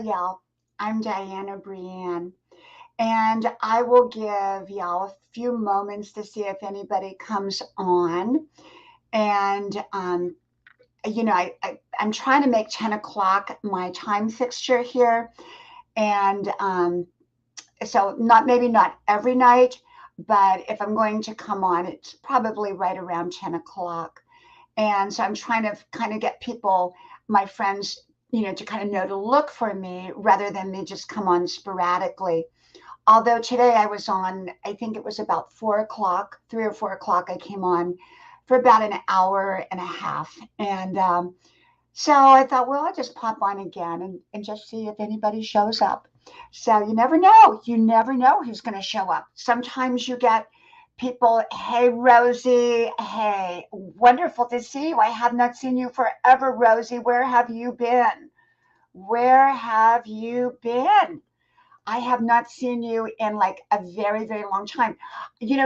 y'all. I'm Dianna Brianne, and I will give y'all a few moments to see if anybody comes on. And, I'm trying to make 10 o'clock my time fixture here. And so, maybe not every night, but if I'm going to come on, it's probably right around 10 o'clock. And so I'm trying to kind of get people, my friends, to kind of know to look for me rather than me just come on sporadically. Although today I was on, I think it was about 4 o'clock, 3 or 4 o'clock, I came on for about an hour and a half. And so I thought, well, I'll just pop on again and just see if anybody shows up. So you never know. You never know who's going to show up. Sometimes you get people, hey, Rosie, hey, wonderful to see you. I have not seen you forever, Rosie. Where have you been? Where have you been? I have not seen you in like a very, very long time.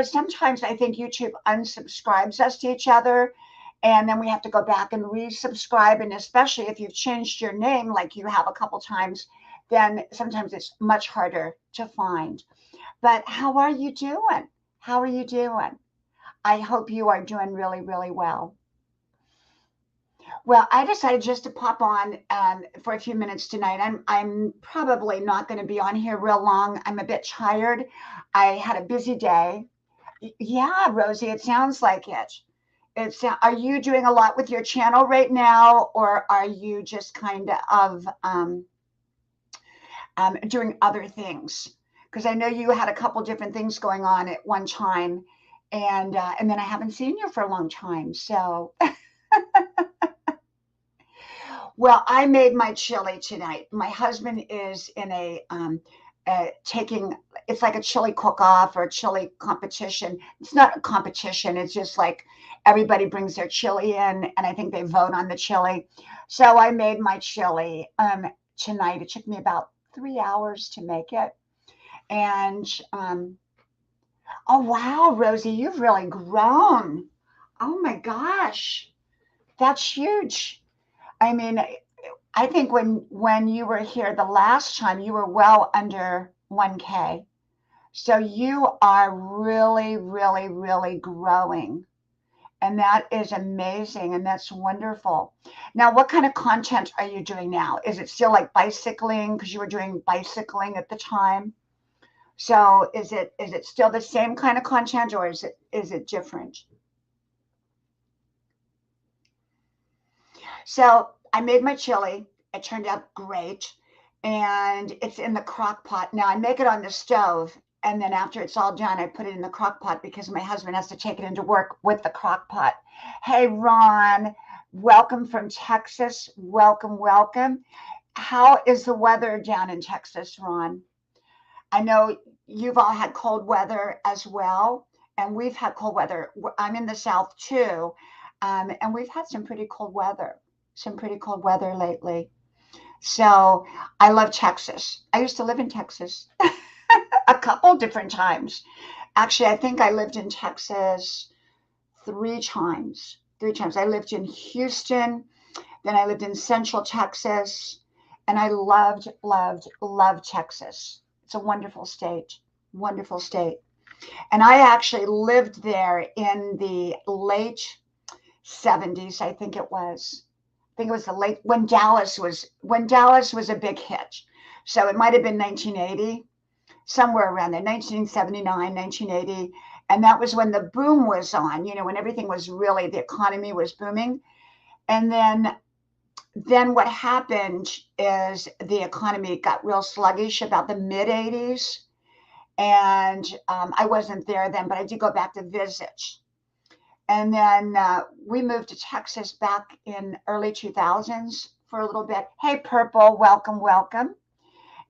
Sometimes I think YouTube unsubscribes us to each other, and then we have to go back and resubscribe. And especially if you've changed your name, like you have a couple times, then sometimes it's much harder to find. But how are you doing? How are you doing? I hope you are doing really, really well. Well, I decided just to pop on for a few minutes tonight. I'm probably not going to be on here real long. I'm a bit tired. I had a busy day. Yeah, Rosie, it sounds like it. Are you doing a lot with your channel right now, or are you just kind of doing other things? Because I know you had a couple different things going on at one time, and then I haven't seen you for a long time. So, well, I made my chili tonight. My husband is in taking, it's like a chili cook-off or a chili competition. It's not a competition. It's just like everybody brings their chili in, and I think they vote on the chili. So I made my chili tonight. It took me about 3 hours to make it. And oh, wow, Rosie, you've really grown. Oh my gosh, that's huge. I mean, I think when you were here the last time, you were well under 1K. So you are really, really, really growing. And that is amazing. And that's wonderful. Now, what kind of content are you doing now? Is it still like bicycling? Because you were doing bicycling at the time. So is it still the same kind of content, or is it different? So I made my chili. It turned out great. And it's in the crock pot. Now I make it on the stove. And then after it's all done, I put it in the crock pot because my husband has to take it into work with the crock pot. Hey, Ron, welcome from Texas. Welcome, welcome. How is the weather down in Texas, Ron? I know you've all had cold weather as well. And we've had cold weather. I'm in the South too. And we've had some pretty cold weather lately. So I love Texas. I used to live in Texas a couple different times. Actually, I think I lived in Texas 3 times. 3 times. I lived in Houston, then I lived in Central Texas, and I loved, loved, loved Texas. It's a wonderful state. Wonderful state. And I actually lived there in the late 70s, I think it was. I think it was the late when Dallas was a big hit. So it might have been 1980, somewhere around there, 1979, 1980. And that was when the boom was on, when everything was really, the economy was booming. And then what happened is the economy got real sluggish about the mid 80s. And I wasn't there then, but I did go back to visit. And then we moved to Texas back in early 2000s for a little bit. Hey, Purple, welcome, welcome.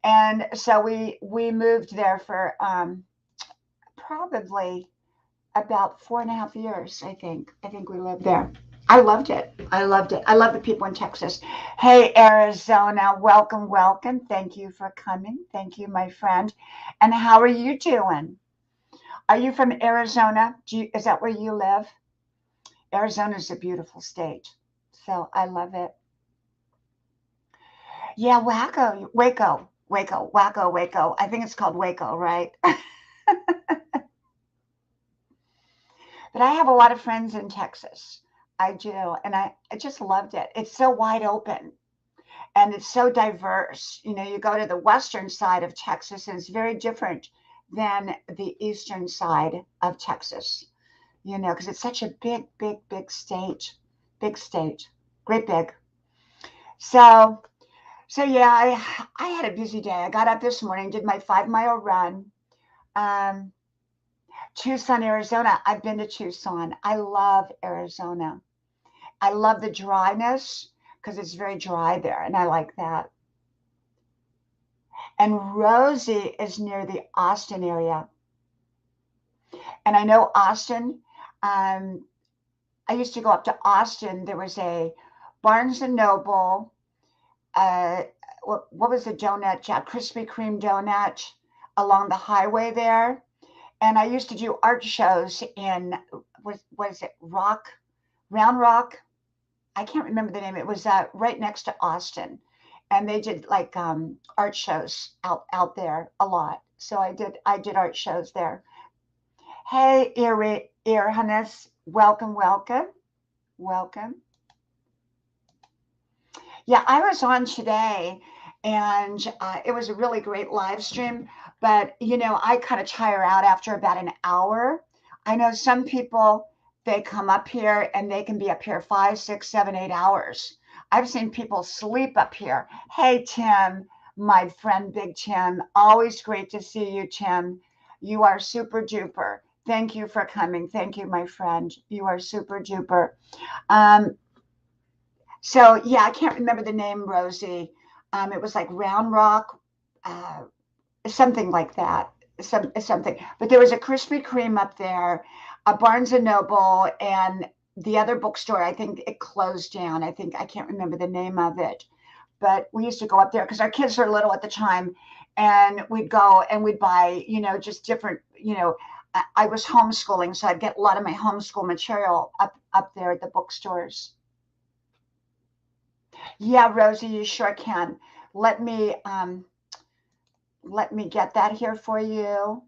And so we moved there for probably about 4.5 years, I think. I think we lived there. I loved it. I loved it. I love the people in Texas. Hey, Arizona, welcome, welcome. Thank you for coming. Thank you, my friend. And how are you doing? Are you from Arizona? Is that where you live? Arizona is a beautiful state. So I love it. Yeah, Waco. I think it's called Waco, right? But I have a lot of friends in Texas. I do. And I just loved it. It's so wide open and it's so diverse. You go to the western side of Texas and it's very different than the eastern side of Texas, because it's such a big, big, big state. Big state. Great big. So yeah, I had a busy day. I got up this morning, did my 5 mile run. Um, Tucson, Arizona. I've been to Tucson. I love Arizona. I love the dryness because it's very dry there, and I like that. And Rosie is near the Austin area. And I know Austin. Um, I used to go up to Austin. There was a Barnes and Noble. Uh, what was the donut shop? Krispy Kreme donut along the highway there. And I used to do art shows in was it Round Rock? I can't remember the name. It was right next to Austin, and they did like art shows out there a lot. So I did art shows there. Hey, Hannes, welcome, welcome, welcome. Yeah, I was on today, and it was a really great live stream. But I kind of tire out after about an hour. I know some people they come up here and they can be up here 5, 6, 7, 8 hours. I've seen people sleep up here. Hey, Tim, my friend, Big Tim. Always great to see you, Tim. You are super duper. Thank you for coming. Thank you, my friend. You are super duper. Um, so yeah, I can't remember the name, Rosie. It was like Round Rock, uh, something like that. Something. But there was a Krispy Kreme up there, a Barnes and Noble, and the other bookstore. I think it closed down. I think I can't remember the name of it. But we used to go up there because our kids were little at the time, and we'd go and we'd buy, just different. I was homeschooling, so I'd get a lot of my homeschool material up there at the bookstores. Yeah, Rosie, you sure can. Let me get that here for you.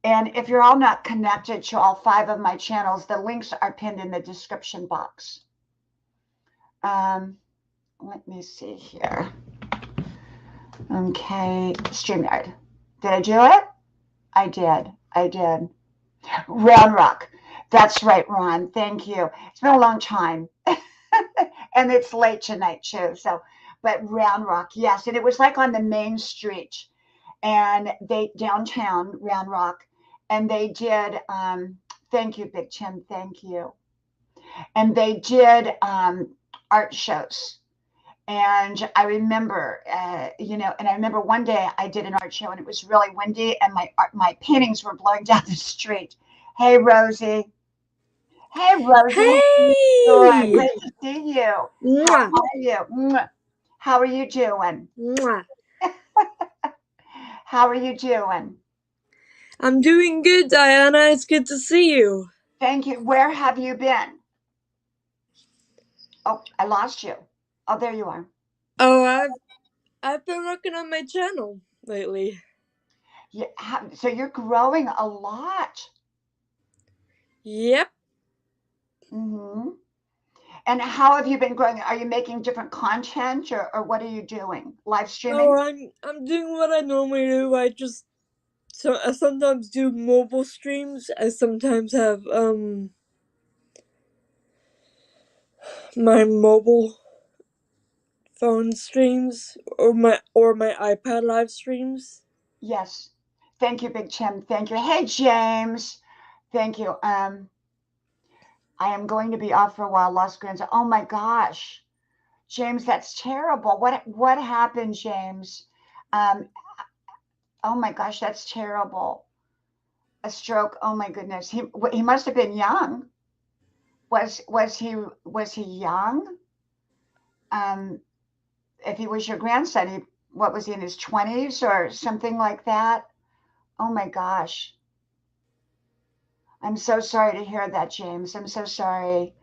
And if you're all not connected to all 5 of my channels, the links are pinned in the description box. Let me see here. Okay, StreamYard. Did I do it? I did. I did. Round Rock. That's right, Ron. Thank you. It's been a long time. And it's late tonight too. So, but Round Rock, yes. And it was like on the main street and they downtown Round Rock. And they did, thank you, Big Tim. Thank you. And they did art shows. And I remember, and I remember one day I did an art show and it was really windy and my paintings were blowing down the street. Hey, Rosie. Hey, Rosie. How are you doing? Hey! Great to see you. How Mwah! are you? How are you doing? Mwah! How are you doing? I'm doing good, Diana. It's good to see you. Thank you. Where have you been? Oh, I lost you. Oh, there you are. Oh, I've been working on my channel lately. Yeah, so you're growing a lot. Yep. Hmm. And how have you been growing? Are you making different content or what are you doing? Live Oh, streaming? I'm doing what I normally do. I sometimes do mobile streams. I sometimes have my mobile phone streams or my iPad live streams. Yes. Thank you, Big Tim. Thank you. Hey, James. Thank you. I am going to be off for a while, Los Grandes. Oh my gosh. James, that's terrible. What happened, James? Um, oh my gosh, that's terrible. A stroke. Oh my goodness. He must have been young. Was he young? Um, if he was your grandson, what was he in his 20s or something like that? Oh my gosh. I'm so sorry to hear that, James. I'm so sorry.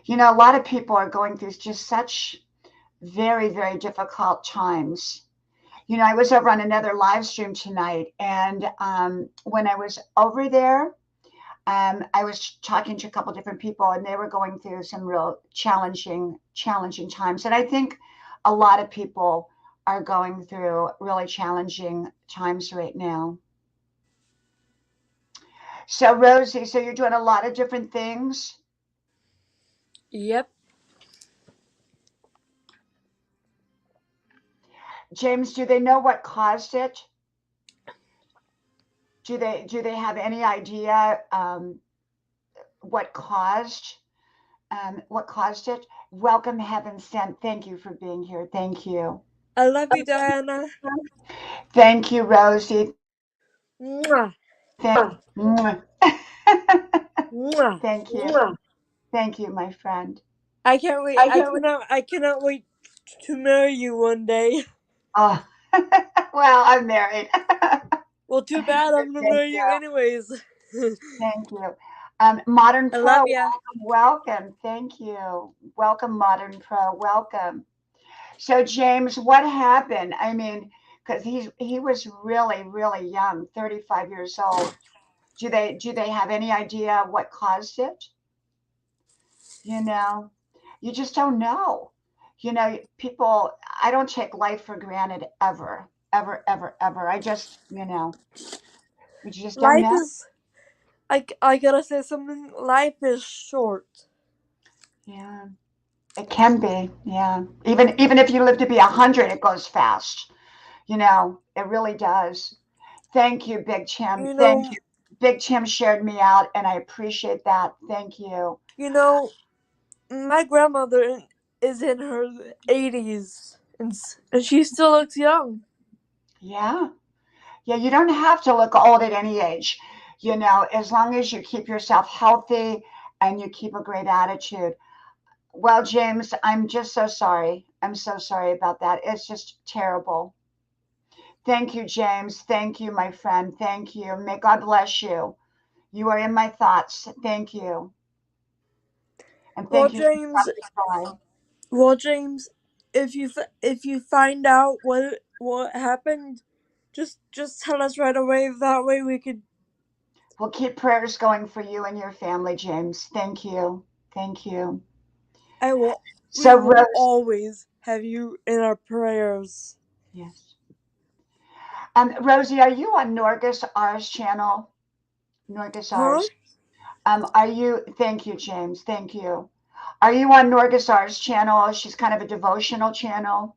A lot of people are going through just such very, very difficult times. I was over on another live stream tonight, and when I was over there, I was talking to a couple different people, and they were going through some real challenging times. And I think a lot of people are going through really challenging times right now. So, Rosie, so you're doing a lot of different things. Yep. James, do they know what caused it? Do they have any idea what caused it? Welcome, heaven sent. Thank you for being here. Thank you. I love you, Diana. Thank you, Rosie. Mwah. Mwah. Mwah. Thank you. Thank you, my friend. I can't wait. I cannot wait to marry you one day. Oh, well, I'm married. Well, too bad. I'm gonna Thank marry you you. anyways. Thank you. Modern I Pro, love ya. welcome. Thank you. Welcome, Modern Pro. Welcome. So, James, what happened? I mean, because he was really, really young, 35 years old. Do they have any idea what caused it? You know, you just don't know. People, I don't take life for granted ever, ever, ever, ever. I just, you just don't Life know. is. I gotta say something. Life is short. Yeah, it can be. Yeah, even if you live to be 100, it goes fast. It really does. Thank you, Big Chim. You Thank know. you. Big Chim shared me out, and I appreciate that. Thank you. You know. My grandmother is in her 80s, and she still looks young. Yeah. Yeah, you don't have to look old at any age, as long as you keep yourself healthy and you keep a great attitude. Well, James, I'm just so sorry. I'm so sorry about that. It's just terrible. Thank you, James. Thank you, my friend. Thank you. May God bless you. You are in my thoughts. Thank you. And Well, thank you for James. stopping by. Well, James, if you find out what happened, just tell us right away. That way we could. We'll keep prayers going for you and your family, James. Thank you. Thank you. I will. We So, will Rose, always have you in our prayers. yes. Rosie, are you on Norgus R's channel? Norgus Huh? R's. Are you? Thank you, James. Thank you. Are you on Norgus R's channel? She's kind of a devotional channel.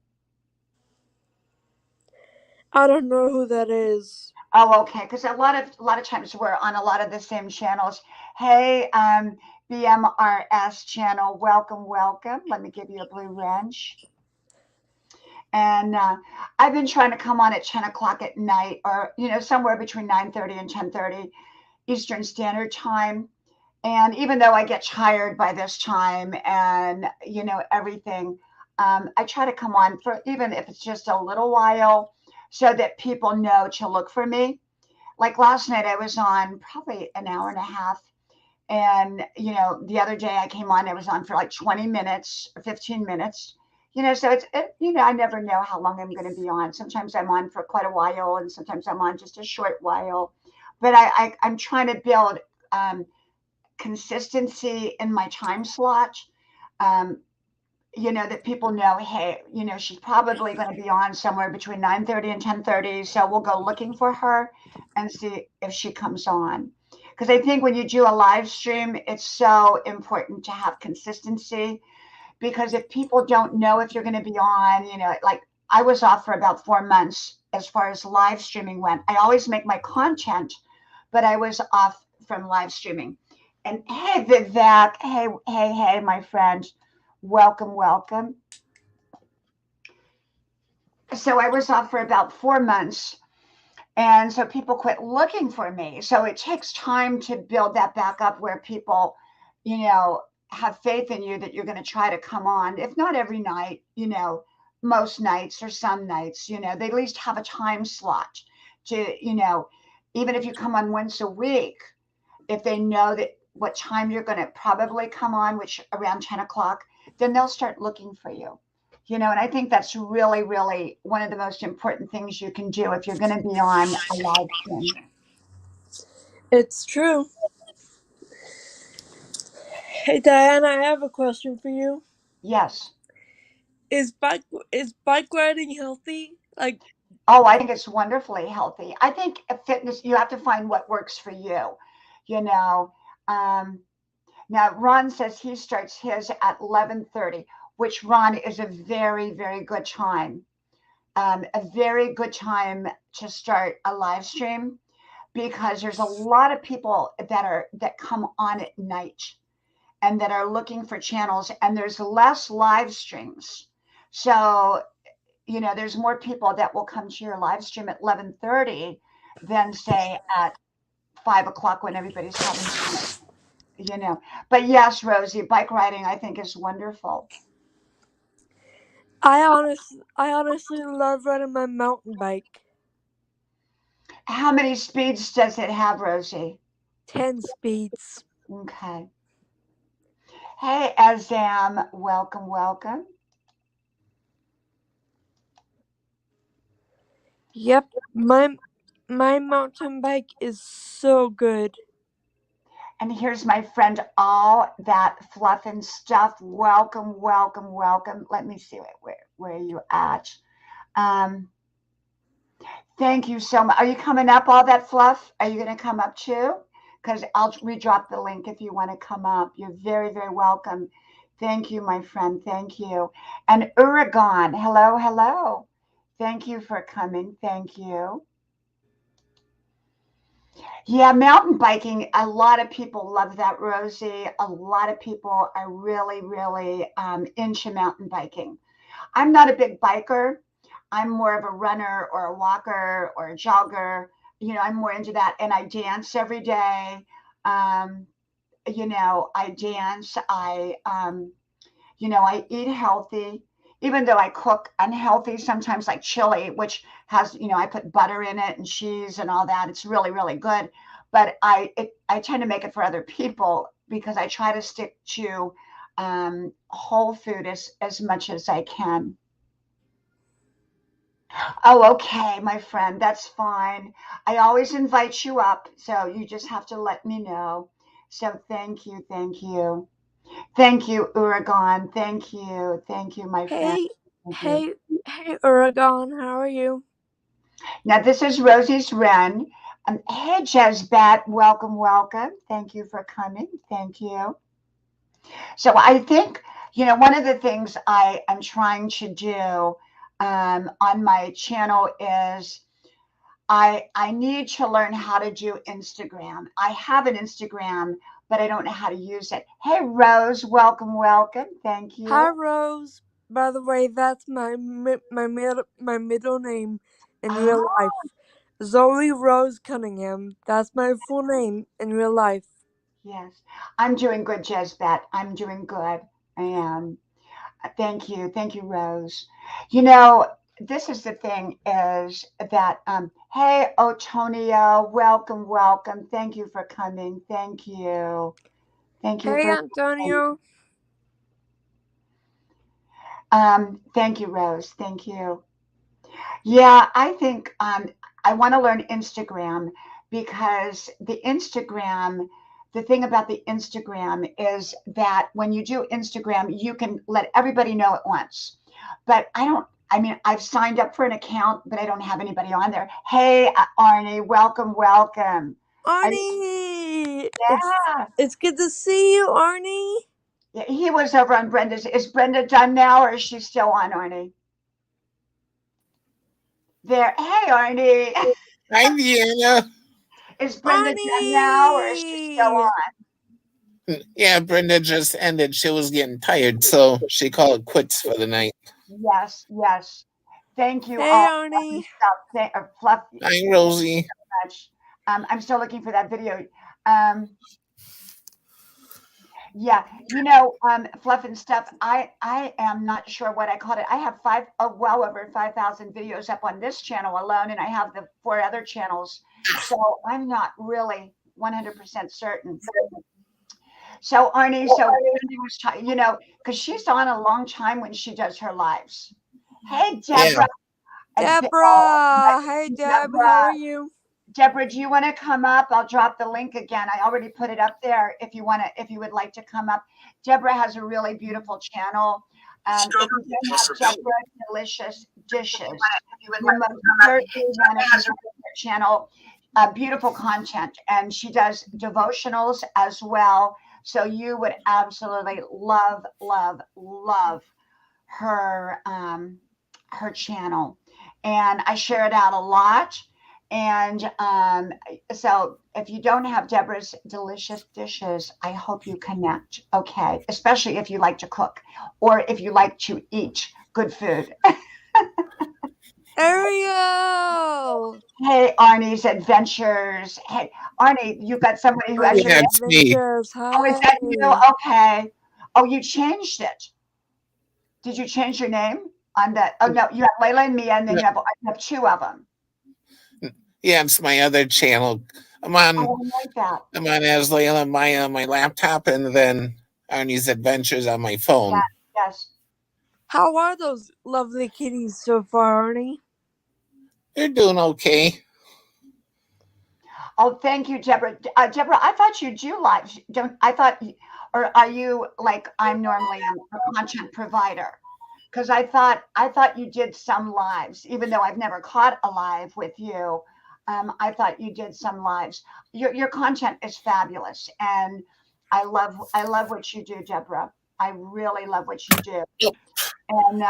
I don't know who that is. Oh, okay. Because a lot of times we're on a lot of the same channels. Hey, BMRS channel, welcome, welcome. Let me give you a blue wrench. And I've been trying to come on at 10 o'clock at night, or somewhere between 9:30 and 10:30 Eastern Standard Time. And even though I get tired by this time, and everything, I try to come on for, even if it's just a little while, so that people know to look for me. Like last night, I was on probably an hour and a half. And, the other day I came on, I was on for like 20 minutes or 15 minutes. So I never know how long I'm going to be on. Sometimes I'm on for quite a while, and sometimes I'm on just a short while. But I'm trying to build consistency in my time slot. Um, that people know, hey, she's probably going to be on somewhere between 9:30 and 10:30. So we'll go looking for her and see if she comes on. Because I think when you do a live stream, it's so important to have consistency. Because if people don't know if you're going to be on, like I was off for about 4 months as far as live streaming went. I always make my content, but I was off from live streaming. And hey, Vivek, hey, hey, hey, my friend, welcome, welcome. So I was off for about 4 months. And so people quit looking for me. So it takes time to build that back up where people, have faith in you that you're going to try to come on, if not every night, most nights or some nights, they at least have a time slot to, even if you come on once a week, if they know that what time you're going to probably come on, which around 10 o'clock, then they'll start looking for you. And I think that's really, really one of the most important things you can do if you're going to be on a live stream. It's true. Hey Diana, I have a question for you. Yes. Is bike riding healthy? Like, Oh, I think it's wonderfully healthy. I think fitness, you have to find what works for you. You know, um, Now Ron says he starts his at 11:30, which Ron is a very, very good time. A very good time to start a live stream because there's a lot of people that come on at night and that are looking for channels, and there's less live streams. So there's more people that will come to your live stream at 11:30 than say at 5 o'clock when everybody's having dinner. But yes, Rosie, bike riding I think is wonderful. I honestly love riding my mountain bike. How many speeds does it have, Rosie? 10 speeds. Okay. Hey, Azam, welcome, welcome. Yep, my mountain bike is so good. And here's my friend, all that fluff and stuff. Welcome, welcome, welcome. Let me see where are you at. Um, Thank you so much. Are you coming up, all that fluff? Are you going to come up too? Because I'll redrop the link if you want to come up. You're very, very welcome. Thank you, my friend. Thank you. And Uragon, hello, hello. Thank you for coming. Thank you. Yeah, mountain biking, a lot of people love that, Rosie. A lot of people are really, really into mountain biking. I'm not a big biker. I'm more of a runner or a walker or a jogger. I'm more into that. And I dance every day. Um, I dance. I eat healthy, even though I cook unhealthy, sometimes like chili, which has, I put butter in it and cheese and all that. It's really, really good. But I tend to make it for other people because I try to stick to whole food as much as I can. Oh, okay, my friend, that's fine. I always invite you up, so you just have to let me know. So thank you, thank you. Thank you, Uragon. Thank you. Thank you, my friend. Hey, Thank you. hey, hey, Oregon, how are you? Now, this is Rosie's Wren. Hey, Jezbat. Welcome, welcome. Thank you for coming. Thank you. So I think, one of the things I am trying to do on my channel is I need to learn how to do Instagram. I have an Instagram, but I don't know how to use it. Hey, Rose, welcome, welcome. Thank Hi, you. Rose. By the way, that's my middle name in real Ah, life. Zoe Rose Cunningham. That's my full name in real life. yes. I'm doing good, Jezbet. I'm doing good. I am. Thank you. Thank you, Rose. This is the thing is that, hey, Otonia, welcome, welcome. Thank you for coming. Thank you. Thank you Hey, for Antonio. thank you, Rose. Thank you. Yeah, I think I want to learn Instagram because the thing about the Instagram is that when you do Instagram, you can let everybody know at once. But I've signed up for an account, but I don't have anybody on there. Hey, Arnie, welcome, welcome. Are you, Arnie! yeah, It's good to see you, Arnie. yeah, he was over on Brenda's. Is Brenda done now or is she still on, Arnie? There. Hey, Arnie. Hi, Diana. Is Brenda done now or is she still Arnie! on? Yeah, Brenda just ended. She was getting tired, so she called quits for the night. Yes, yes. Thank you Hey, all. Arnie. Fluff, thank Hi, you Rosie. so much. I'm still looking for that video. Um, yeah, Fluff and stuff. I am not sure what I called it. I have well over 5,000 videos up on this channel alone, and I have the 4 other channels. So I'm not really 100% certain. So Arnie, because she's on a long time when she does her lives. Hey, Yeah. Deborah. Deborah, hey Deb, how are Deborah. you? Deborah, do you want to come up? I'll drop the link again. I already put it up there if you would like to come up. Deborah has a really beautiful channel. If you don't have Deborah Delicious Dishes, you most certainly want to visit her channel. Beautiful content, and she does devotionals as well. So you would absolutely love, love, love her channel, and I share it out a lot. And so if you don't have Deborah's Delicious Dishes, I hope you connect. Okay, especially if you like to cook or if you like to eat good food. Ariel! Hey, Arnie's Adventures. Hey, Arnie, you got somebody who has your Yeah, name. it's me. Adventures, Oh, is hi. that you? Okay. Oh, you changed it. Did you change your name on that? Oh no, you have Layla and Mia, and then you have two of them. Yeah, it's my other channel. I'm on Oh, I like that. I'm on as Layla Maya on my laptop, and then Arnie's Adventures on my phone. Yes. How are those lovely kitties so far, Arnie? They're doing okay. Oh, thank you, Deborah. Deborah, I thought you do lives. Don't I thought, or are you like I'm normally a content provider? Because I thought you did some lives, even though I've never caught a live with you. I thought you did some lives. Your content is fabulous, and I love what you do, Deborah. I really love what you do, and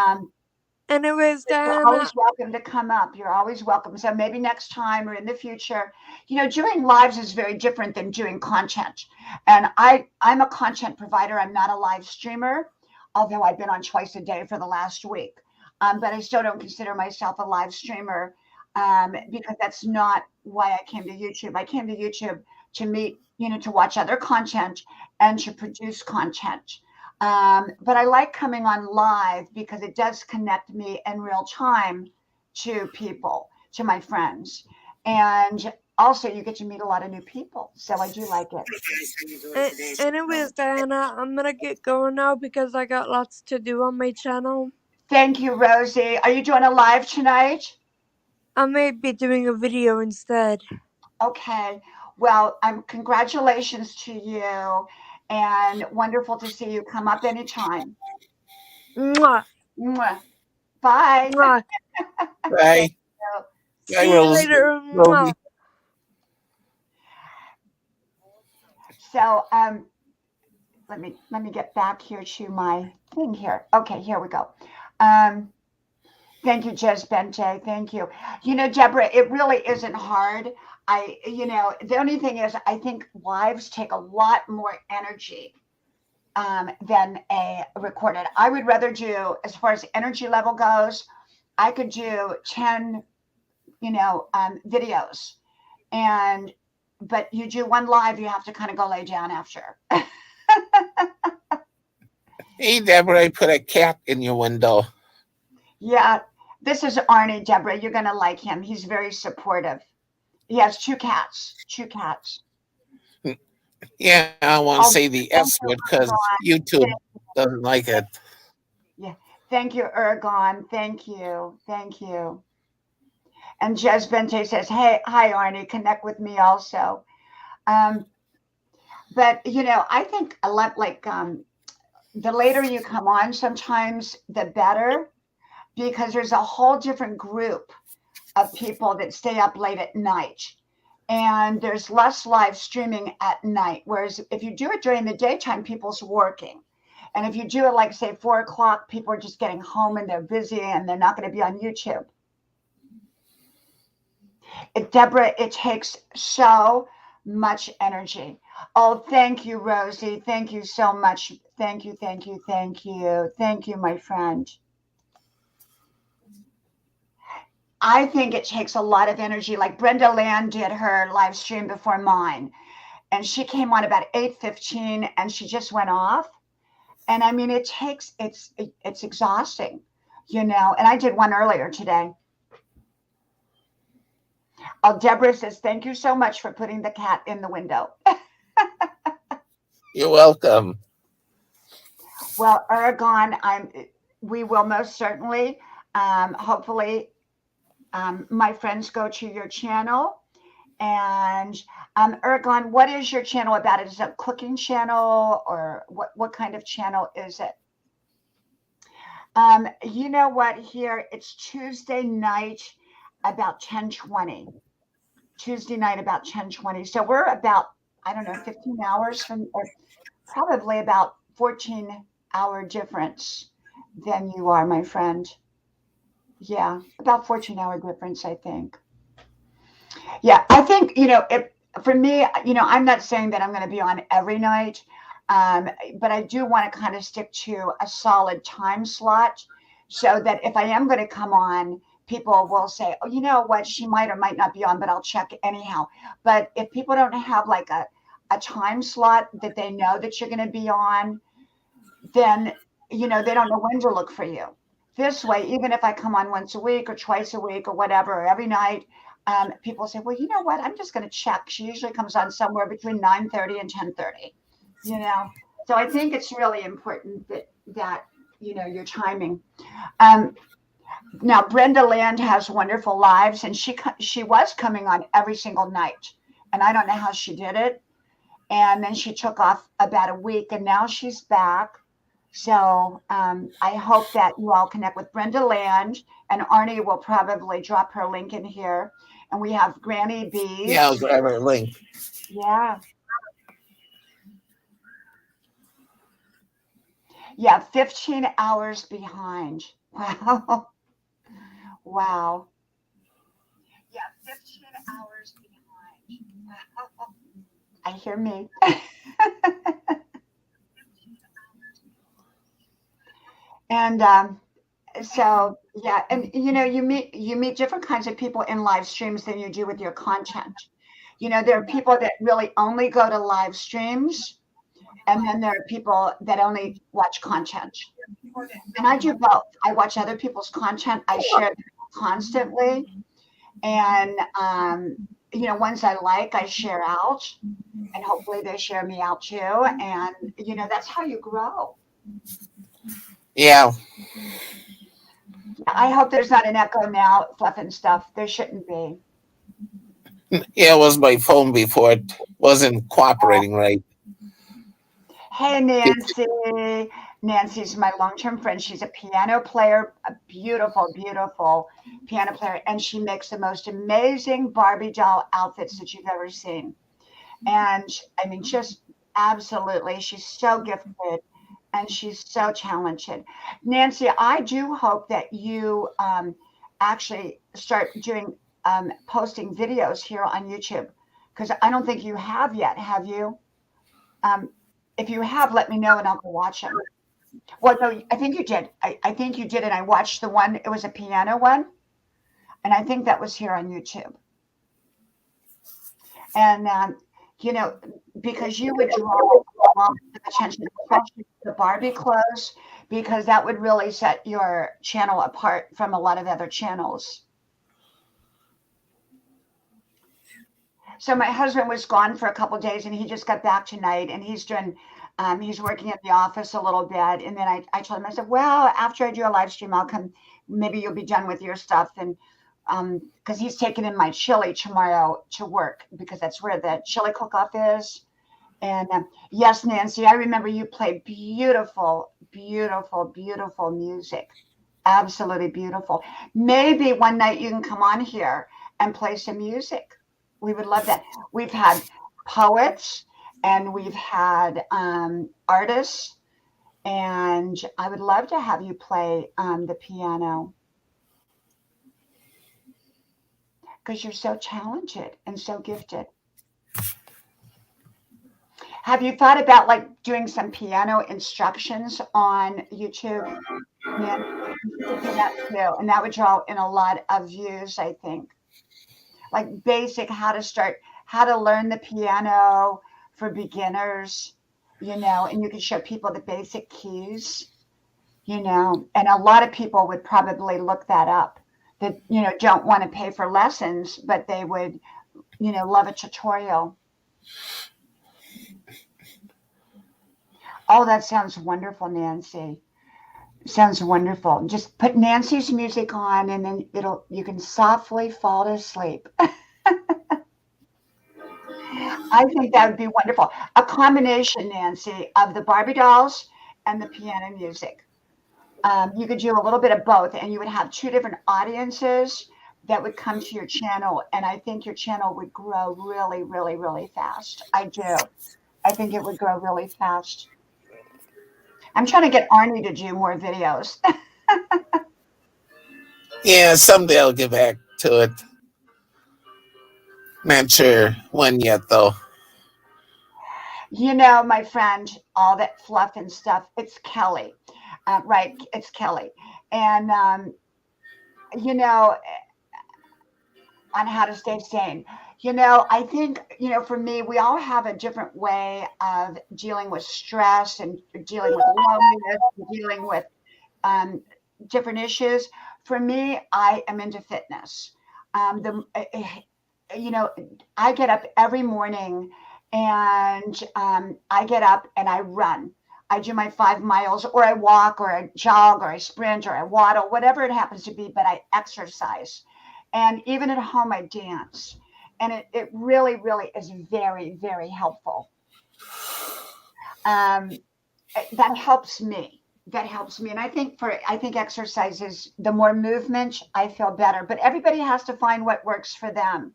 Anyways, you're Diana, always welcome to come up. You're always welcome. So maybe next time or in the future, doing lives is very different than doing content. And I'm a content provider. I'm not a live streamer, although I've been on twice a day for the last week. But I still don't consider myself a live streamer because that's not why I came to YouTube. I came to YouTube to meet, to watch other content and to produce content. But I like coming on live because it does connect me in real time to people, to my friends. And also, you get to meet a lot of new people. So I do like it. anyways, Diana, I'm gonna get going now because I got lots to do on my channel. Thank you, Rosie. Are you doing a live tonight? I may be doing a video instead. Okay. Well, congratulations to you, and wonderful to see you. Come up anytime. Mwah! Mwah. Bye. Mwah! Bye. Bye, See you later. Mwah! So, let me get back here to my thing here. Okay, here we go. Thank you, Jez Bente. Thank you. Deborah, it really isn't hard. The only thing is, I think lives take a lot more energy than a recorded. I would rather do, as far as energy level goes, I could do 10, videos, but you do one live, you have to kind of go lay down after. Hey, Deborah, I put a cat in your window. Yeah, this is Arnie, Deborah. You're going to like him. He's very supportive. He has two cats. Yeah, I want to say the S word because YouTube doesn't like it. Yeah. Thank you, Ergon. Thank you. And Jez Bente says, "Hey, hi, Arnie. Connect with me also." But I think a lot like the later you come on, sometimes the better, because there's a whole different group of people that stay up late at night. And there's less live streaming at night. Whereas if you do it during the daytime, people's working. And if you do it like, say, 4 o'clock, people are just getting home and they're busy and they're not going to be on YouTube. Deborah, it takes so much energy. Oh, thank you, Rosie. Thank you so much. Thank you, my friend. I think it takes a lot of energy. Like Brenda Land did her live stream before mine, and she came on about 8:15 and she just went off. And I mean, it's exhausting, and I did one earlier today. Oh, Deborah says, thank you so much for putting the cat in the window. You're welcome. Well, Aragon, we will most certainly, hopefully, my friends go to your channel. And Aragon, what is your channel about? Is it a cooking channel, or what kind of channel is it? You know what? Here it's Tuesday night about 10:20. Tuesday night about 10:20. So we're about, I don't know, 15 hours from, or probably about 14-hour difference than you are, my friend. Yeah, about 14-hour difference, I think. Yeah, I think, for me, I'm not saying that I'm going to be on every night, but I do want to kind of stick to a solid time slot so that if I am going to come on, people will say, oh, you know what, she might or might not be on, but I'll check anyhow. But if people don't have like a time slot that they know that you're going to be on, then, they don't know when to look for you. This way, even if I come on once a week or twice a week or whatever, or every night, people say, well, you know what? I'm just going to check. She usually comes on somewhere between 9:30 and 10:30, So I think it's really important that your timing. Now, Brenda Land has wonderful lives, and she was coming on every single night. And I don't know how she did it. And then she took off about a week, and now she's back. So I hope that you all connect with Brenda Land, and Arnie will probably drop her link in here. And we have Granny Bees. Yeah, I'll grab her link. Yeah. Yeah, 15 hours behind. Wow. Wow. Yeah, 15 hours behind. Wow. I hear me. And so yeah, and you meet different kinds of people in live streams than you do with your content. There are people that really only go to live streams, and then there are people that only watch content. And I do both. I watch other people's content. I share constantly, and ones I like, I share out, and hopefully they share me out too. And that's how you grow. Yeah. I hope there's not an echo now, fluff and stuff. There shouldn't be. Yeah, it was my phone before. It wasn't cooperating right. Hey, Nancy. Nancy's my long-term friend. She's a piano player, a beautiful, beautiful piano player, and she makes the most amazing Barbie doll outfits that you've ever seen. And I mean, just absolutely, she's so gifted and she's so talented. Nancy, I do hope that you actually start doing posting videos here on YouTube, because I don't think you have yet. Have you? If you have, let me know and I'll go watch them. Well, no, I think you did. I think you did, and I watched the one. It was a piano one, and I think that was here on YouTube. And because you would draw a lot of attention, especially to the Barbie clothes, because that would really set your channel apart from a lot of other channels. So my husband was gone for a couple of days, and he just got back tonight, and he's working at the office a little bit. And then I told him, I said, well, after I do a live stream, I'll come. Maybe you'll be done with your stuff. And because he's taking in my chili tomorrow to work, because that's where the chili cook-off is. And yes, Nancy, I remember you played beautiful, beautiful, beautiful music. Absolutely beautiful. Maybe one night you can come on here and play some music. We would love that. We've had poets and we've had artists, and I would love to have you play the piano, because you're so talented and so gifted. Have you thought about like doing some piano instructions on YouTube? Yeah, you could do that too, and that would draw in a lot of views, I think. Like basic how to learn the piano for beginners, and you can show people the basic keys, and a lot of people would probably look that up, that, don't want to pay for lessons, but they would, love a tutorial. Oh, that sounds wonderful, Nancy. Sounds wonderful. Just put Nancy's music on and then you can softly fall to sleep. I think that would be wonderful. A combination, Nancy, of the Barbie dolls and the piano music. You could do a little bit of both, and you would have two different audiences that would come to your channel. And I think your channel would grow really, really, really fast. I do. I think it would grow really fast. I'm trying to get Arnie to do more videos. Yeah, someday I'll get back to it. Not sure when yet, though. You know, my friend, all that fluff and stuff, it's Kelly. Right, it's Kelly. And, you know, on how to stay sane. I think, for me, we all have a different way of dealing with stress and dealing with loneliness, dealing with um, different issues. For me, I am into fitness. You know, I get up every morning and I get up and I run. I do my 5 miles, or I walk, or I jog, or I sprint, or I waddle, whatever it happens to be, but I exercise. And even at home, I dance. And it really, really is very, very helpful. Um, that helps me. That helps me. And I think exercise is the more movement, I feel better. But everybody has to find what works for them,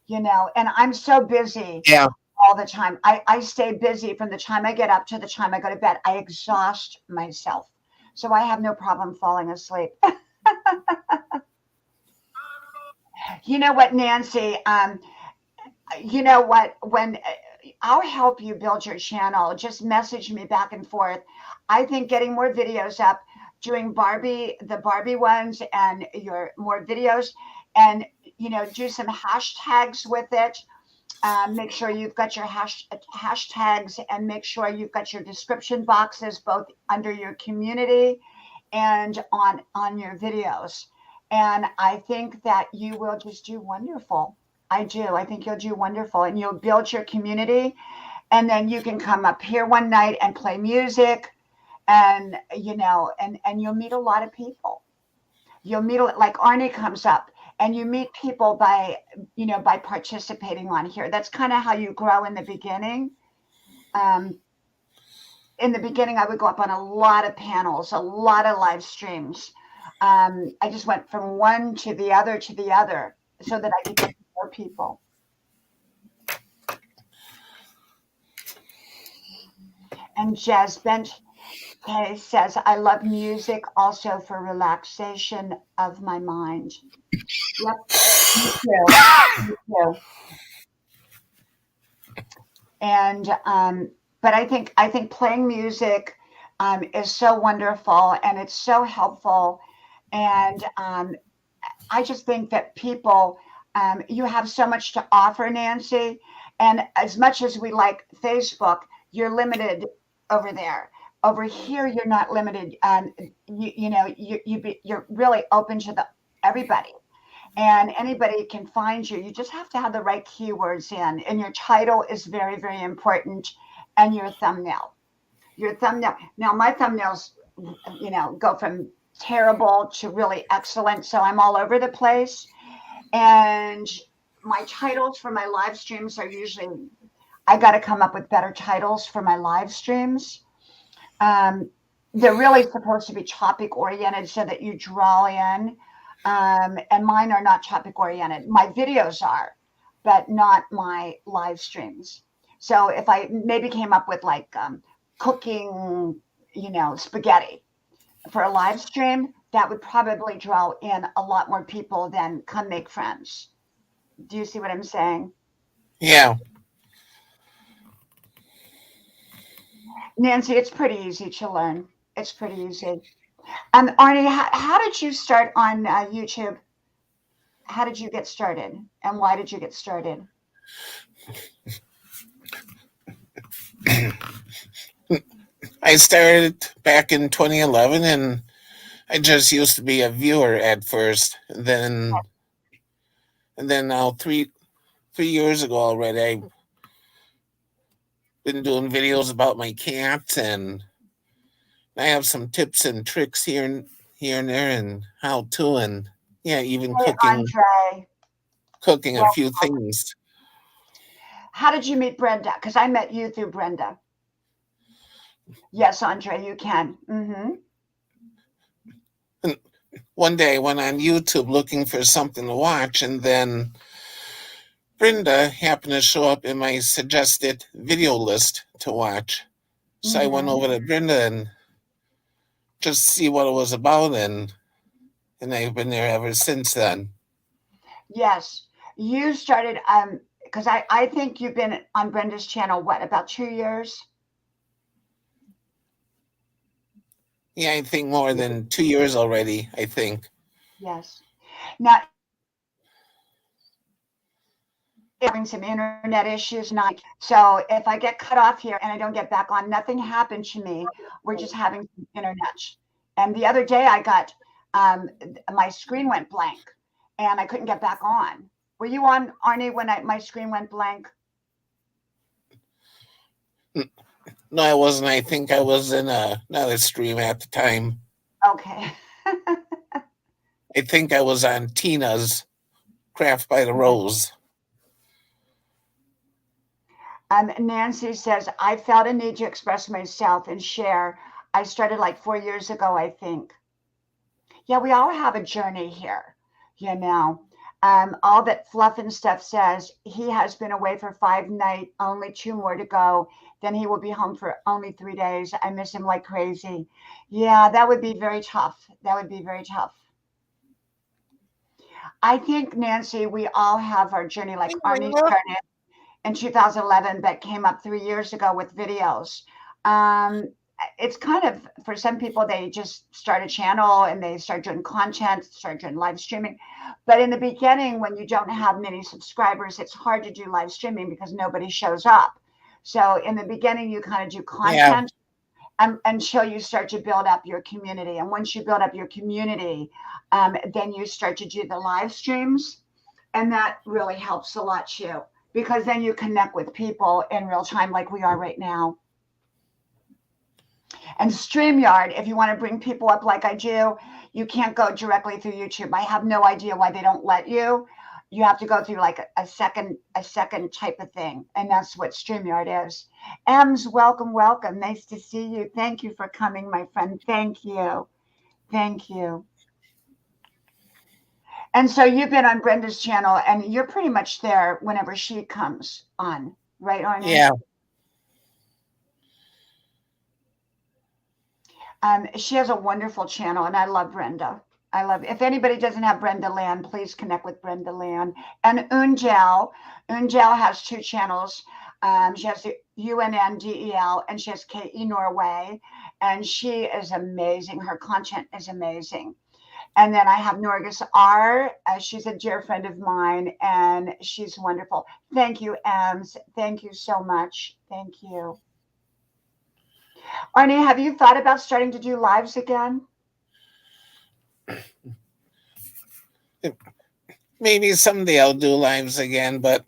and I'm so busy Yeah. all the time. I stay busy from the time I get up to the time I go to bed. I exhaust myself. So I have no problem falling asleep. You know what, Nancy? You know what? When I'll help you build your channel, just message me back and forth. I think getting more videos up, doing the Barbie ones, and your more videos, and do some hashtags with it. Make sure you've got your hashtags, and make sure you've got your description boxes both under your community and on your videos. And I think that you will just do wonderful. I do. I think you'll do wonderful, and you'll build your community, and then you can come up here one night and play music, and you'll meet a lot of people. You'll meet, like Arnie comes up, and you meet people by participating on here. That's kind of how you grow in the beginning. Um, in the beginning, I would go up on a lot of panels, a lot of live streams. I just went from one to the other so that I could get more people. And Jazz Bench says, I love music also for relaxation of my mind. Yep, me too. Me too. And but I think playing music is so wonderful, and it's so helpful. And I just think that people, you have so much to offer, Nancy. And as much as we like Facebook, you're limited over there. Over here, you're not limited. You're really open to everybody, and anybody can find you. You just have to have the right keywords in, and your title is very, very important, and your thumbnail. Your thumbnail. Now, my thumbnails, go from terrible to really excellent, so I'm all over the place. And my titles for my live streams are usually, I got to come up with better titles for my live streams. They're really supposed to be topic oriented so that you draw in. And mine are not topic oriented. My videos are, but not my live streams. So if I maybe came up with like cooking, spaghetti for a live stream, that would probably draw in a lot more people than come make friends. Do you see what I'm saying? Yeah. Nancy, it's pretty easy to learn. It's pretty easy. Arnie, how did you start on YouTube? How did you get started, and why did you get started? I started back in 2011, and I just used to be a viewer at first. And then now 3 years ago already, been doing videos about my cats, and I have some tips and tricks here and there, and how to, and yeah, even Hey, cooking a well, few things. how did you meet Brenda? Because I met you through Brenda. Yes, Andre, you can. And one day I went on YouTube looking for something to watch, and then Brenda happened to show up in my suggested video list to watch. So I went over to Brenda and just see what it was about, and I've been there ever since then. Yes, you started because I think you've been on Brenda's channel what, about 2 years? Yeah, I think more than 2 years already, I think. Yes. Now having some internet issues, not so if I get cut off here and I don't get back on, nothing happened to me. We're just having some internet. And the other day I got my screen went blank and I couldn't get back on. Were you on, Arnie, when my screen went blank? No, I wasn't. I think I was in another stream at the time. Okay. I think I was on Tina's Craft by the Rose. Nancy says, I felt a need to express myself and share. I started like 4 years ago, I think. Yeah, we all have a journey here, you know. All that Fluff and Stuff says, he has been away for 5 nights, only 2 more to go. Then he will be home for only 3 days. I miss him like crazy. Yeah, that would be very tough. That would be very tough. I think, Nancy, we all have our journey, like Arnie started in 2011, but came up 3 years ago with videos. It's kind of, for some people, they just start a channel and they start doing content, start doing live streaming. But in the beginning, when you don't have many subscribers, it's hard to do live streaming because nobody shows up. So in the beginning, you kind of do content until you start to build up your community. And once you build up your community, then you start to do the live streams. And that really helps a lot too, because then you connect with people in real time like we are right now. And StreamYard, if you want to bring people up like I do, you can't go directly through YouTube. I have no idea why they don't let you. You have to go through like a second type of thing. And that's what StreamYard is. Ems, welcome, welcome. Nice to see you. Thank you for coming, my friend. Thank you. Thank you. And so you've been on Brenda's channel and you're pretty much there whenever she comes on, right, Arnie? Yeah. She has a wonderful channel and I love Brenda. I love, if anybody doesn't have Brenda Land, please connect with Brenda Land. And Unjel has 2 channels. She has the UNNDEL and she has KE Norway. And she is amazing. Her content is amazing. And then I have Norgus R. She's a dear friend of mine and she's wonderful. Thank you, Ems. Thank you so much. Thank you. Arnie, have you thought about starting to do lives again? Maybe someday I'll do lives again, but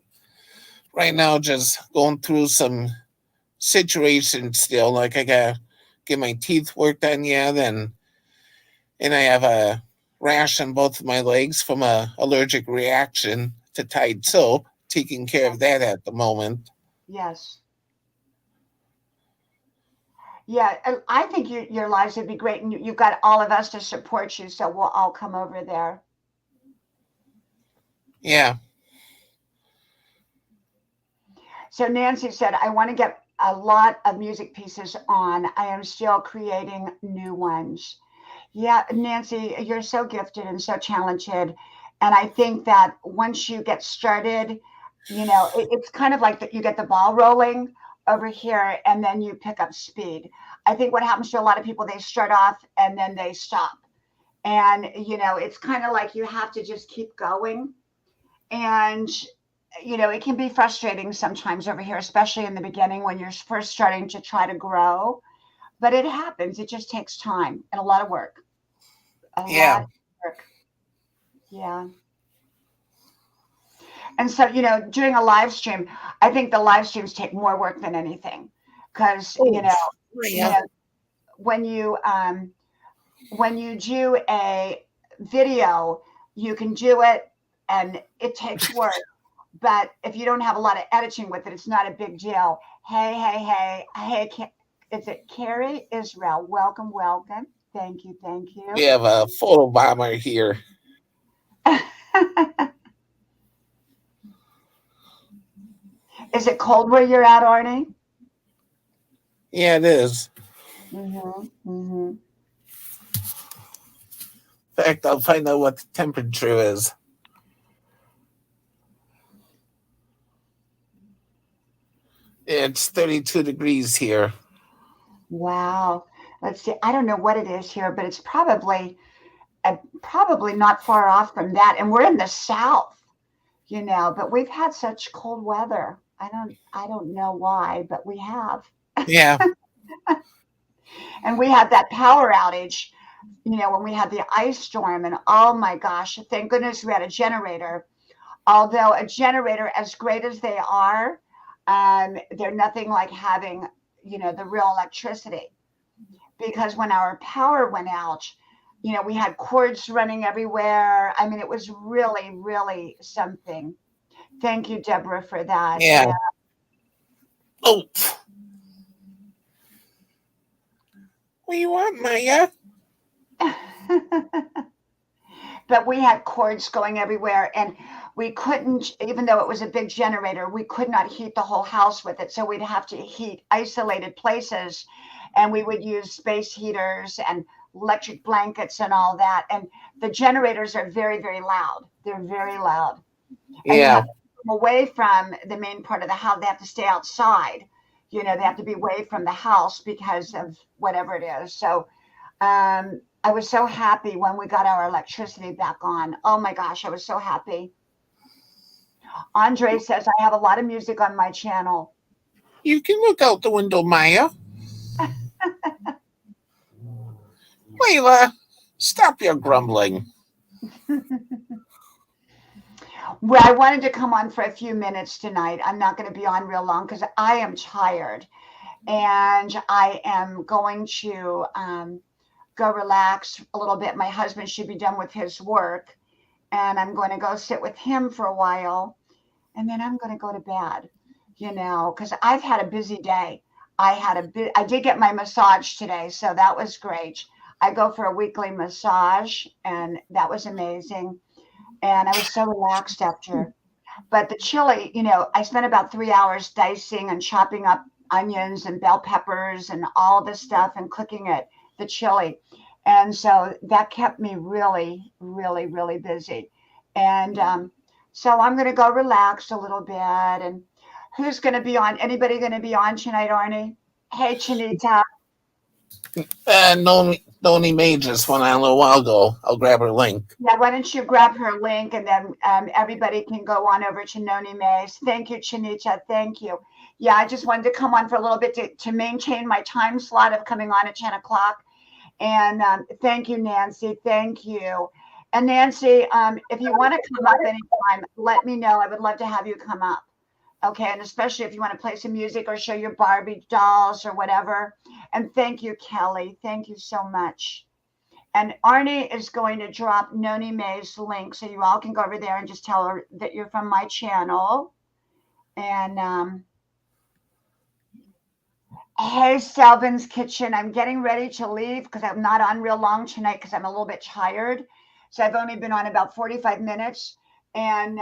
right now just going through some situations still. Like I gotta get my teeth worked on yet, and I have a rash on both of my legs from a allergic reaction to Tide soap. Taking care of that at the moment. Yes. Yeah, I think your lives would be great, and you've got all of us to support you, so we'll all come over there. Yeah. So Nancy said, I want to get a lot of music pieces on. I am still creating new ones. Yeah, Nancy, you're so gifted and so talented. And I think that once you get started, you know, it's kind of like that you get the ball rolling over here and then you pick up speed. I think what happens to a lot of people, they start off and then they stop. And, you know, it's kind of like you have to just keep going. And, you know, it can be frustrating sometimes over here, especially in the beginning when you're first starting to try to grow. But it happens. It just takes time and a lot of work. A lot of work. Yeah. And so, doing a live stream, I think the live streams take more work than anything, because Oh, you yeah. know when you do a video, you can do it and it takes work. But if you don't have a lot of editing with it, it's not a big deal. Hey, is it Carrie Israel? Welcome, welcome. Thank you, thank We you. have a photo bomber here. Is it cold where you're at, Arnie? Yeah, it is. Mm-hmm, mm-hmm. In fact, I'll find out what the temperature is. It's 32 degrees here. Wow. Let's see. I don't know what it is here, but it's probably not far off from that. And we're in the south, but we've had such cold weather. I don't know why, but we have. Yeah. And we had that power outage, when we had the ice storm, and oh my gosh, thank goodness we had a generator. Although a generator, as great as they are, they're nothing like having, the real electricity. Because when our power went out, we had cords running everywhere. I mean, it was really, really something. Thank you, Deborah, for that. Yeah. Yeah. Oh, what do you want, Maya? But we had cords going everywhere, and we couldn't, even though it was a big generator, we could not heat the whole house with it. So we'd have to heat isolated places, and we would use space heaters and electric blankets and all that. And the generators are very, very loud. They're very loud. And you Yeah. have to keep them away from the main part of the house. They have to stay outside. They have to be away from the house because of whatever it is. So I was so happy when we got our electricity back on. Oh my gosh, I was so happy. Andre says I have a lot of music on my channel. You can look out the window, Maya. Layla, stop your grumbling. Well, I wanted to come on for a few minutes tonight. I'm not going to be on real long because I am tired, and I am going to go relax a little bit. My husband should be done with his work, and I'm going to go sit with him for a while, and then I'm going to go to bed, because I've had a busy day. I did get my massage today, so that was great. I go for a weekly massage, and that was amazing. And I was so relaxed after. But the chili, I spent about 3 hours dicing and chopping up onions and bell peppers and all this stuff and cooking it, the chili. And so that kept me really, really, really busy. And so I'm going to go relax a little bit. And who's going to be on? Anybody going to be on tonight, Arnie? Hey, Chinita. Noni May just went on a little while ago. I'll grab her link. Yeah, why don't you grab her link, and then everybody can go on over to Noni Mays. Thank you, Chinita. Thank you. Yeah, I just wanted to come on for a little bit to maintain my time slot of coming on at 10 o'clock. And thank you, Nancy. Thank you. And Nancy, if you want to come up anytime, let me know. I would love to have you come up. Okay, and especially if you want to play some music or show your Barbie dolls or whatever. And thank you, Kelly. Thank you so much. And Arnie is going to drop Noni May's link, so you all can go over there and just tell her that you're from my channel. And hey, Selvin's Kitchen, I'm getting ready to leave because I'm not on real long tonight because I'm a little bit tired. So I've only been on about 45 minutes. And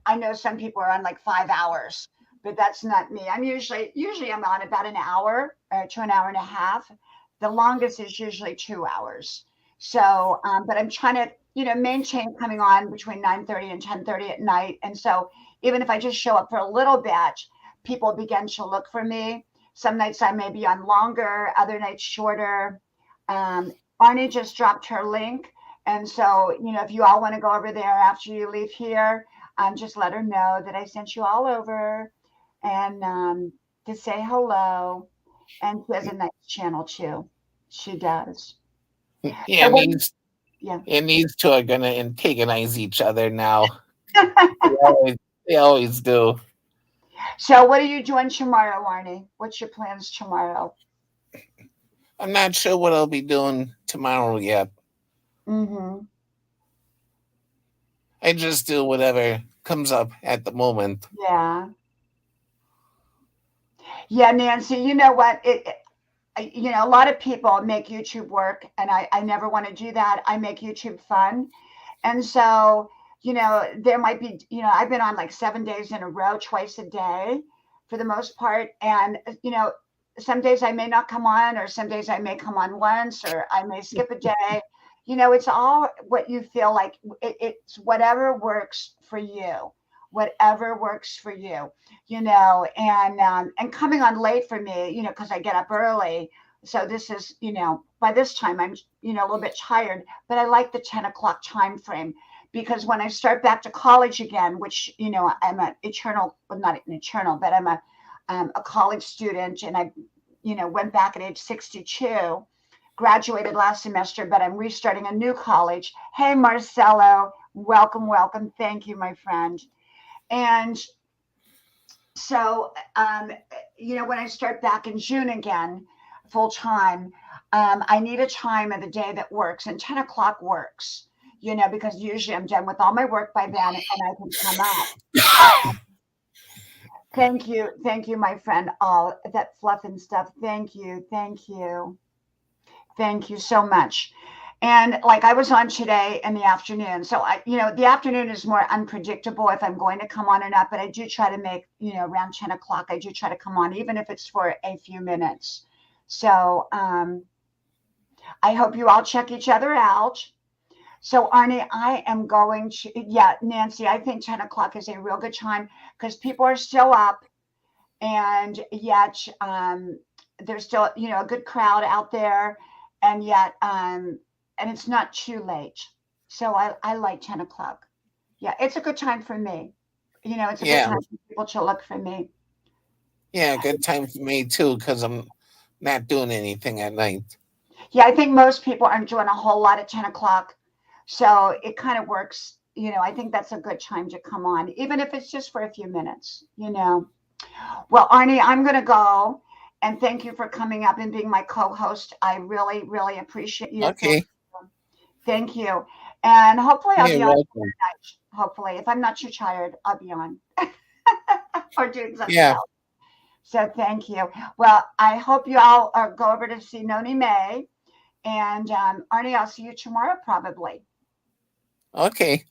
I know some people are on like 5 hours, but that's not me. I'm usually I'm on about an hour to an hour and a half. The longest is usually 2 hours. So, but I'm trying to, maintain coming on between 9:30 and 10:30 at night. And so even if I just show up for a little bit, people begin to look for me. Some nights I may be on longer, other nights shorter. Arnie just dropped her link. And so, if you all want to go over there after you leave here, just let her know that I sent you all over and to say hello. And she has a nice channel too. She does. Yeah, So these two are going to antagonize each other now. They always do. So what are you doing tomorrow, Arnie? What's your plans tomorrow? I'm not sure what I'll be doing tomorrow yet. Mm-hmm. I just do whatever comes up at the moment. Yeah. Yeah, Nancy, you know what? A lot of people make YouTube work, and I never want to do that. I make YouTube fun. And so, there might be, I've been on like 7 days in a row, twice a day for the most part. And, some days I may not come on, or some days I may come on once, or I may skip a day. It's all what you feel like. It's whatever works for you, whatever works for you, and coming on late for me, because I get up early. So this is, by this time I'm, a little bit tired, but I like the 10 o'clock time frame, because when I start back to college again, which, I'm an eternal, well, not an eternal, but I'm a college student, and I, went back at age 62, graduated last semester, but I'm restarting a new college. Hey, Marcelo, welcome, welcome. Thank you, my friend. And so, when I start back in June again, full time, I need a time of the day that works, and 10 o'clock works, because usually I'm done with all my work by then and I can come up. Thank you, my friend. All that fluff and stuff. Thank you so much. And like I was on today in the afternoon. So the afternoon is more unpredictable if I'm going to come on or not, but I do try to make, around 10 o'clock, I do try to come on, even if it's for a few minutes. So I hope you all check each other out. So Arnie, I am going to, Nancy, I think 10 o'clock is a real good time, because people are still up, and yet there's still, a good crowd out there, and yet, and it's not too late. So I like 10 o'clock. Yeah, it's a good time for me. It's a good Yeah, time for people to look for me. yeah, good time for me too, because I'm not doing anything at night. Yeah, I think most people aren't doing a whole lot at 10 o'clock. So it kind of works. I think that's a good time to come on, even if it's just for a few minutes. Well, Arnie, I'm going to go. And thank you for coming up and being my co-host. I really, really appreciate you. Okay, Thank you. And hopefully I'll you're be on welcome. tonight. Hopefully, if I'm not too tired, I'll be on or doing something Yeah, else. So thank you. Well, I hope you all go over to see Noni May. And Arnie, I'll see you tomorrow probably. okay.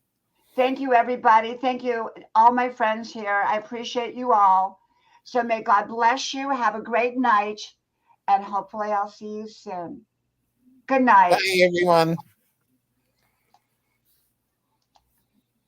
Thank you, everybody. Thank you, all my friends here. I appreciate you all. So may God bless you. Have a great night. And hopefully I'll see you soon. Good night. Bye, everyone.